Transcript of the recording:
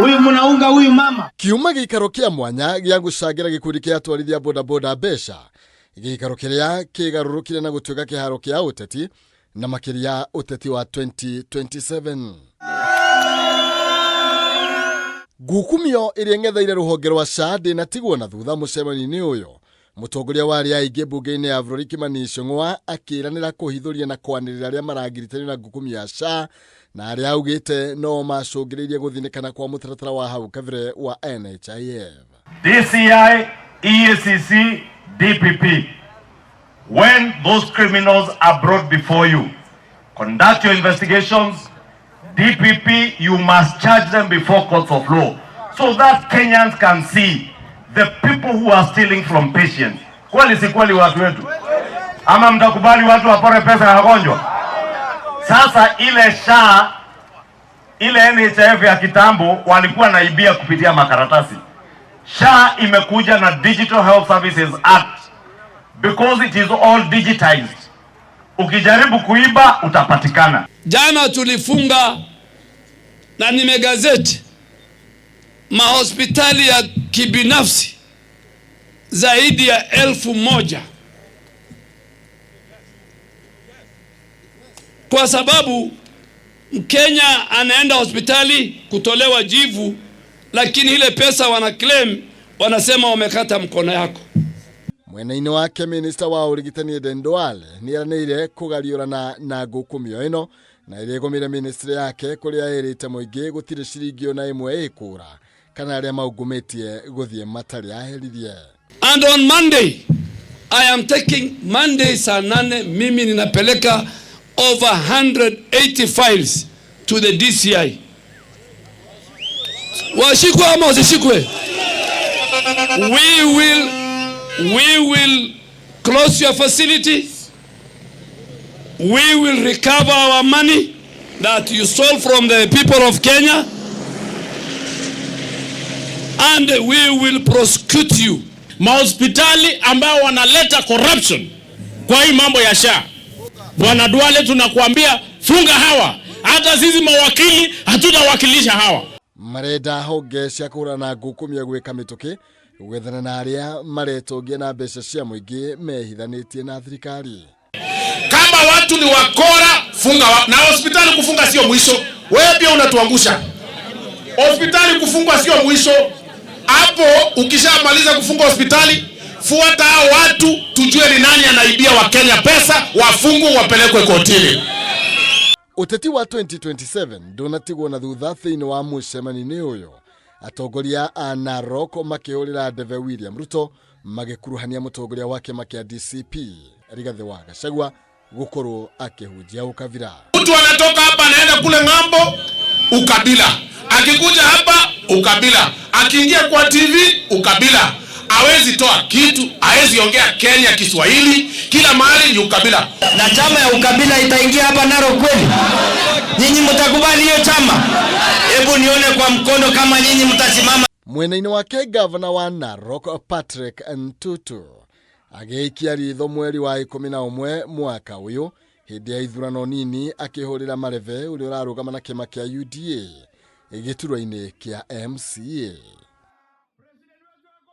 Huyu mnaunga huyu mama. Kiuma gikaro kia mwanya gya gucagira gikundi kia atwarithia boda boda besha. Gikaro kiria kigarurukire na gutuika kiharo kia uteti na makiria uteti wa 2027. Gukumio iriengethaire ruhonge rwa SHA na tigwo na thutha mucemani-ini uyo. Mutongoria wari aige bunge-ini ya Bũrũri Kimani Ichung'wa akiranira kuhithuria na kwanirira aria maragiritani na gukumio ya SHA na aria augite no macungiririe guthinikana kwa mutaratara wa hau kabere wa NHIF. DCI, EACC, DPP. When those criminals are brought before you, conduct your investigations. DPP, you must charge them before courts of law so that Kenyans can see the people who are stealing from patients. Kweli si kweli watu wetu? Ama mtakubali watu wapore pesa ya wagonjwa? Sasa ile SHA, ile NHIF ya kitambo walikuwa naibia kupitia makaratasi. SHA imekuja na Digital Health Services Act because it is all digitized. Ukijaribu kuiba utapatikana. Jana tulifunga na nimegazeti mahospitali ya kibinafsi zaidi ya 1,000 kwa sababu Mkenya anaenda hospitali kutolewa jivu, lakini ile pesa wana claim wanasema wamekata mkono yako. Mwena-ini wake Minister wa Urigitani Aden Duale niaranĩire kugariũrana na ngukumio ĩno na ĩrĩgũmĩre ministry yake kuria ĩrĩte mũingĩ gũtirĩ ciringi ona ĩmwe ĩkũra kana arĩa maungumĩtie gũthiĩ matarĩ aheririe. And on Monday, I am taking Monday saa 8 mimi ninapeleka over 180 files to the DCI. Washikwe ama wasishikwe? We will close your facility. We will recover our money that you stole from the people of Kenya. And we will prosecute you. Mahospitali ambao wanaleta corruption kwa hii mambo ya SHA. Bwana Duale, tunakuambia funga hawa. Hata sisi mawakili hatutawakilisha hawa. Marenda honge cia kũhũrana ngukumio gwĩka mĩtũkĩ gwethana na arĩa maretongia na mbeca cia mũingĩ mehithanĩtie na thirikari. Kama watu ni wakora, funga na hospitali kufunga sio mwisho. Wewe pia unatuangusha. Hospitali kufungwa sio mwisho. Hapo ukishamaliza kufunga hospitali, fuata hao watu tujue ni nani anaibia wa Kenya pesa, wafungwe wapelekwe kotini. Uteti wa 2027 donatigwo na thutha thĩinĩ wa mũcemani-inĩ ũyũ. Atongoria a Narok makĩhũrĩra ndebe William Ruto magĩkuruhania mũtongoria wake makia DCP Rigathi wa Gachagua gũkorwo akĩhunjia ukabira. Mtu anatoka hapa anaenda kule ng'ambo, ukabila. Akikuja hapa, ukabila. Akiingia kwa TV, ukabila. Hawezi toa kitu, hawezi ongea Kenya Kiswahili, kila mahali ni ukabila. Na chama ya ukabila itaingia hapa Narok kweli? Nyinyi mtakubali hiyo chama? Hebu nione kwa mkono kama nyinyi mtasimama. Mwena-ini wake Governor wa Narok Patrick Ntutu agĩikia ritho mweri wa 11 mwaka uyu hĩndĩ ya ithurano nini akĩhũrĩra Mareve ũrĩa ũrarũgama na kĩama kĩa UDA gĩturwa-inĩ kĩa MCA.